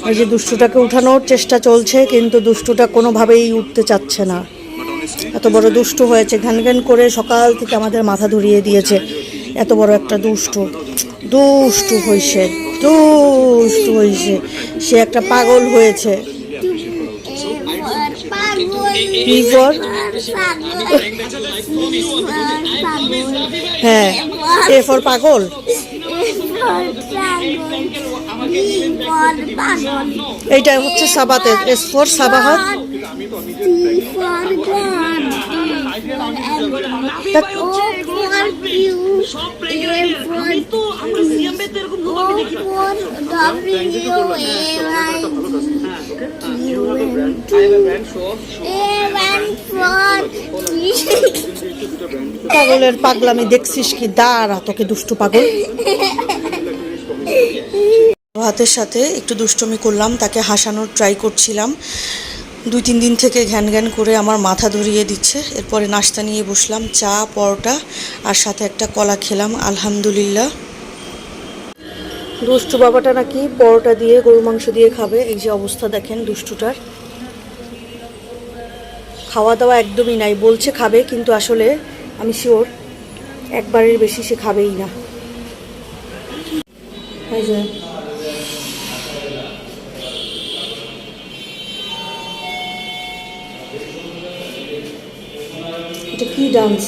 এই যে দুষ্টুটাকে উঠানোর চেষ্টা চলছে, কিন্তু দুষ্টুটা কোনোভাবেই উঠতে চাচ্ছে না। এত বড় দুষ্টু হয়েছে, ঘ্যান ঘ্যান করে সকাল থেকে আমাদের মাথা ধরিয়ে দিয়েছে। এত বড় একটা দুষ্টু দুষ্টু হয়েছে, দুষ্টু হয়েছে, সে একটা পাগল হয়েছে। হ্যাঁ, এ ফর পাগল। এইটা হচ্ছে সাবাতের, এস ফর সাবাহাত। পাগলের পাগলামি দেখছিস কি? দাঁড়া, তোকে দুষ্টু পাগল। হাতের সাথে একটু দুষ্টুমি করলাম, তাকে হাসানোর ট্রাই করছিলাম। 2-3 দিন থেকে ঘ্যান ঘ্যান করে আমার মাথা ধরিয়ে দিচ্ছে। এরপরে নাস্তা নিয়ে বসলাম, চা পরোটা আর সাথে একটা কলা খেলাম। আলহামদুলিল্লাহ। দুষ্টু বাবাটা নাকি পরোটা দিয়ে গরু মাংস দিয়ে খাবে। এই যে অবস্থা দেখেন দুষ্টুটার, খাওয়া দাওয়া একদমই নাই। বলছে খাবে, কিন্তু আসলে আমি শিওর একবারের বেশি সে খাবেই না। এই যে এটা কি ডান্স?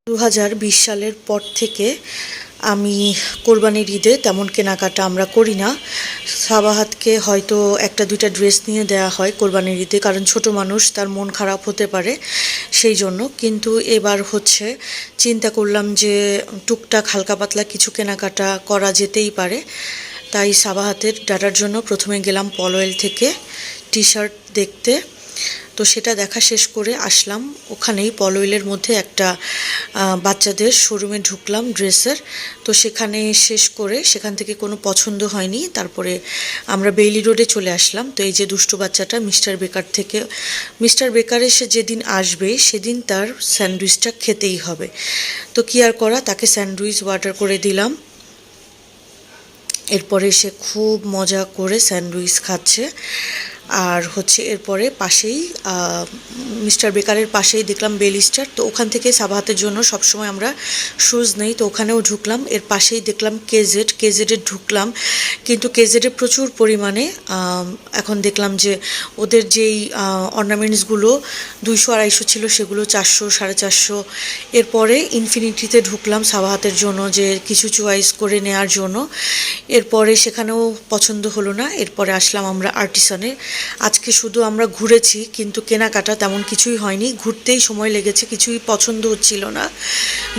2020 সালের পর থেকে আমি কোরবানির ঈদে তেমন কেনাকাটা আমরা করি না। সাবাহাতকে হয়তো 1-2টা ড্রেস নিয়ে দেওয়া হয় কোরবানির ঈদে, কারণ ছোট মানুষ, তার মন খারাপ হতে পারে সেই জন্য। কিন্তু এবার হচ্ছে চিন্তা করলাম যে টুকটাক হালকা পাতলা কিছু কেনাকাটা করা যেতেই পারে। তাই সাবাহাতের ডাটার জন্য প্রথমে গেলাম পলওয়েল থেকে টি শার্ট দেখতে। তো সেটা দেখা শেষ করে আসলাম ওখানেই পলওয়েলের মধ্যে একটা বাচ্চাদের শোরুমে ঢুকলাম ড্রেসের। তো সেখানে শেষ করে সেখান থেকে কোনো পছন্দ হয়নি, তারপরে আমরা বেইলি রোডে চলে আসলাম। তো এই যে দুষ্টু বাচ্চাটা মিস্টার বেকার থেকে, মিস্টার বেকারে সে যেদিন আসবে সেদিন তার স্যান্ডউইচটা খেতেই হবে। তো কি আর করা, তাকে স্যান্ডউইচ অর্ডার করে দিলাম। এরপরে সে খুব মজা করে স্যান্ডউইচ খাচ্ছে। আর হচ্ছে এরপরে পাশেই মিস্টার বেকারের পাশেই দেখলাম বেলিস্টার। তো ওখান থেকে সাবাহাতের জন্য সবসময় আমরা শুজ নেই, তো ওখানেও ঢুকলাম। এর পাশেই দেখলাম কেজেডে ঢুকলাম, কিন্তু কেজেডে প্রচুর পরিমাণে এখন দেখলাম যে ওদের যেই অর্নামেন্টসগুলো 200-250 ছিল সেগুলো 400-450। এরপরে ইনফিনিটিতে ঢুকলাম সাবাহাতের জন্য যে কিছু চয়েস করে নেওয়ার জন্য। এরপরে সেখানেও পছন্দ হলো না। এরপরে আসলাম আমরা আর্টিসানে। আজকে শুধু আমরা ঘুরেছি, কিন্তু কেনাকাটা তেমন কিছুই হয়নি, ঘুরতেই সময় লেগেছে, কিছুই পছন্দ হচ্ছিল না।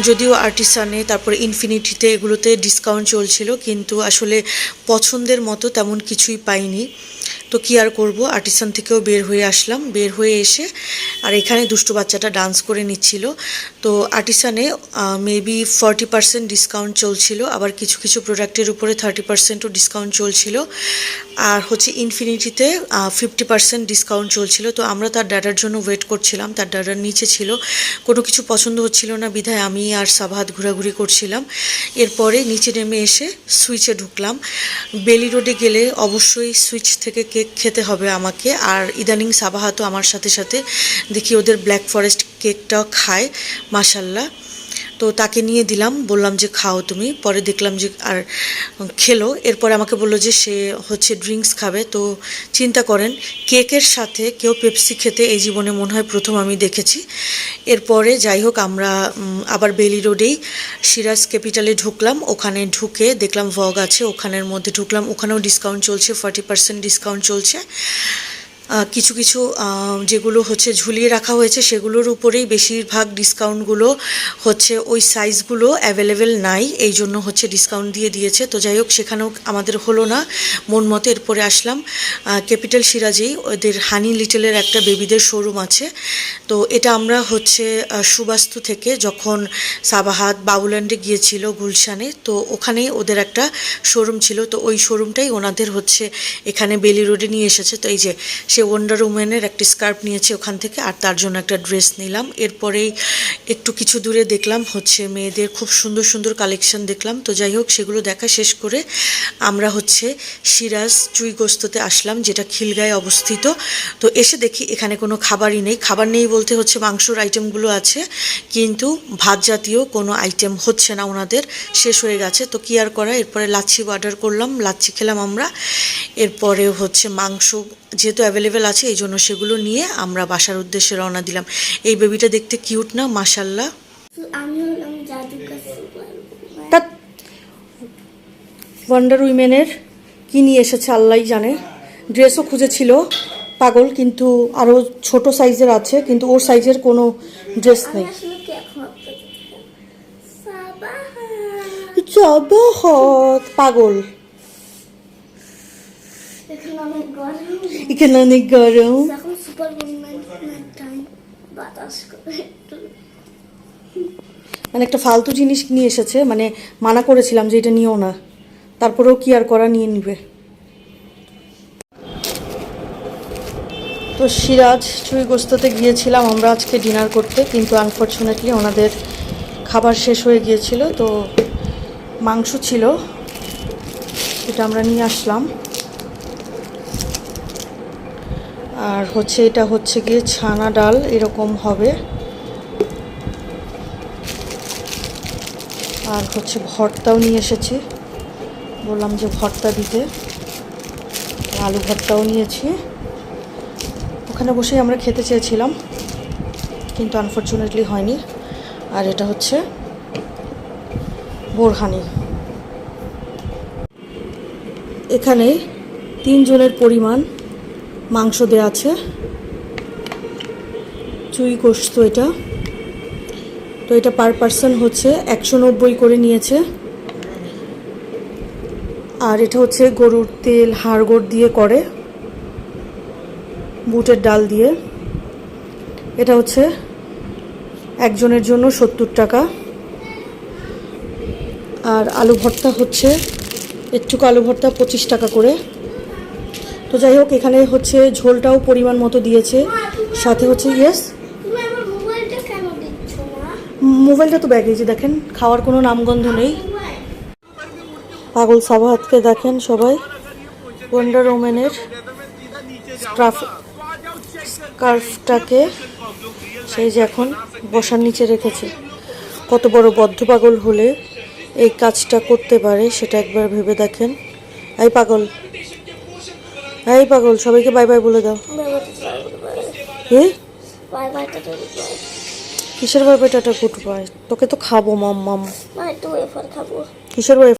যদিও আর্টিসানে তারপরে ইনফিনিটিতে এগুলোতে ডিসকাউন্ট চলছিল, কিন্তু আসলে পছন্দের মতো তেমন কিছুই পাইনি। তো কি আর করব, আর্টিসান থেকেও বের হয়ে আসলাম। বের হয়ে এসে আর এখানে দুষ্টু বাচ্চাটা ডান্স করে নিচ্ছিল। তো আর্টিসানে মেবি 40% ডিসকাউন্ট চলছিল, আবার কিছু কিছু প্রোডাক্টের উপরে 30%ও ডিসকাউন্ট চলছিল। আর হচ্ছে ইনফিনিটিতে 50% ডিসকাউন্ট চলছিল। তো আমরা তার ডাটার জন্য ওয়েট করছিলাম, তার ডাটার নিচে ছিল, কোনো কিছু পছন্দ হচ্ছিল না বিধায় আমি আর সাবাহাত ঘোরাঘুরি করছিলাম। এরপরে নিচে নেমে এসে সুইচে ঢুকলাম। বেলি রোডে গেলে অবশ্যই সুইচ থেকে কেক খেতে হবে আমাকে। আর ইদানিং সাবাহাতও আমার সাথে সাথে দেখি ওদের ব্ল্যাক ফরেস্ট কেকটাও খায়, মাশাল্লাহ। তো তাকে নিয়ে দিলাম, বললাম যে খাও তুমি। পরে দেখলাম যে আর খেলো। এরপরে আমাকে বললো যে সে হচ্ছে ড্রিঙ্কস খাবে। তো চিন্তা করেন, কেকের সাথে কেউ পেপসি খেতে এই জীবনে মনে হয় প্রথম আমি দেখেছি। এরপরে যাই হোক, আমরা আবার বেলি রোডেই সিরাজ ক্যাপিটালে ঢুকলাম। ওখানে ঢুকে দেখলাম ভগ আছে, ওখানের মধ্যে ঢুকলাম। ওখানেও ডিসকাউন্ট চলছে, 40% ডিসকাউন্ট চলছে। কিছু কিছু যেগুলো হচ্ছে ঝুলিয়ে রাখা হয়েছে সেগুলোর উপরেই বেশিরভাগ ডিসকাউন্টগুলো হচ্ছে, ওই সাইজগুলো অ্যাভেলেবেল নাই, এই জন্য হচ্ছে ডিসকাউন্ট দিয়ে দিয়েছে। তো যাই হোক, সেখানেও আমাদের হলো না মন মতো। এরপরে আসলাম ক্যাপিটাল সিরাজেই, ওদের হানি লিটলের একটা বেবিদের শোরুম আছে। তো এটা আমরা হচ্ছে সুবাস্তু থেকে যখন সাবাহাত বাবুল্যান্ডে গিয়েছিল গুলশানে, তো ওখানেই ওদের একটা শোরুম ছিল। তো ওই শোরুমটাই ওনাদের হচ্ছে এখানে বেলি রোডে নিয়ে এসেছে। তো এই যে সে ওয়ান্ডার উম্যানের একটা স্কার্ফ নিয়েছে ওখান থেকে, আর তার জন্য একটা ড্রেস নিলাম। এরপরেই একটু কিছু দূরে দেখলাম হচ্ছে মেয়েদের খুব সুন্দর সুন্দর কালেকশন দেখলাম। তো যাই হোক, সেগুলো দেখা শেষ করে আমরা হচ্ছে সিরাজ চুই গোস্ততে আসলাম, যেটা খিলগাঁয়ে অবস্থিত। তো এসে দেখি এখানে কোনো খাবারই নেই। খাবার নেই বলতে হচ্ছে মাংসর আইটেমগুলো আছে, কিন্তু ভাত জাতীয় কোনো আইটেম হচ্ছে না, ওনাদের শেষ হয়ে গেছে। তো কি আর করা, এরপরে লাচ্ছি অর্ডার করলাম, লাচ্ছি খেলাম আমরা। এরপরে হচ্ছে মাংস যেহেতু অ্যাভেলেবেল আছে, এই জন্য সেগুলো নিয়ে আমরা বাসার উদ্দেশ্যে রওনা দিলাম। এই বেবিটা দেখতে কিউট না, মাশাল্লাহ। ওয়ান্ডার উইমেনের কী নিয়ে এসেছে আল্লাহ জানে। ড্রেসও খুঁজেছিল পাগল, কিন্তু আরও ছোট সাইজের আছে, কিন্তু ওর সাইজের কোনো ড্রেস নেই। পাগল, এখানে অনেক গরম। মানে একটা ফালতু জিনিস নিয়ে এসেছে, মানে মানা করেছিলাম যে এটা নিও না, তারপরেও কি আর করা, নিয়ে নিবে। তো সিরাজ চুই গোস্ততে গিয়েছিলাম আমরা আজকে ডিনার করতে, কিন্তু আনফর্চুনেটলি ওনাদের খাবার শেষ হয়ে গিয়েছিল। তো মাংস ছিল, এটা আমরা নিয়ে আসলাম। আর হচ্ছে এটা হচ্ছে গিয়ে ছানা ডাল এরকম হবে, আর হচ্ছে ভর্তাও নিয়ে এসেছি, বললাম যে ভর্তা দিতে। আলু ভর্তাও নিয়েছি। ওখানে বসেই আমরা খেতে চেয়েছিলাম, কিন্তু আনফর্চুনেটলি হয়নি। আর এটা হচ্ছে বোরহানি। এখানে 3 জনের পরিমাণ মাংস দেওয়া আছে, চুই গোস্ত এটা। তো এটা পার পার্সন হচ্ছে 190 করে নিয়েছে। আর এটা হচ্ছে গরুর তেল হাড়গোড় দিয়ে করে, বুটের ডাল দিয়ে। এটা হচ্ছে একজনের জন্য 70 টাকা। আর আলু ভর্তা হচ্ছে একটু আলু ভর্তা 25 টাকা করে। তো যাই হোক, এখানে হচ্ছে ঝোলটাও পরিমাণ মতো দিয়েছে, সাথে হচ্ছে ইয়েস মোবাইলটা তো ব্যাগে, যে দেখেন খাওয়ার কোনো নামগন্ধ নেই। পাগল সাবাহাতকে দেখেন সবাই, ওয়ান্ডার ওম্যানের স্কার্ফটাকে সেই যে এখন বসার নিচে রেখেছে। কত বড় বদ্ধ পাগল হলে এই কাজটা করতে পারে সেটা একবার ভেবে দেখেন। এই পাগল, এই পাগল, সবাইকে বাই বাই বলে দাও। কিসের bye bye tata good bye? তোকে তো খাবো মাম মাম। কিসের বাই?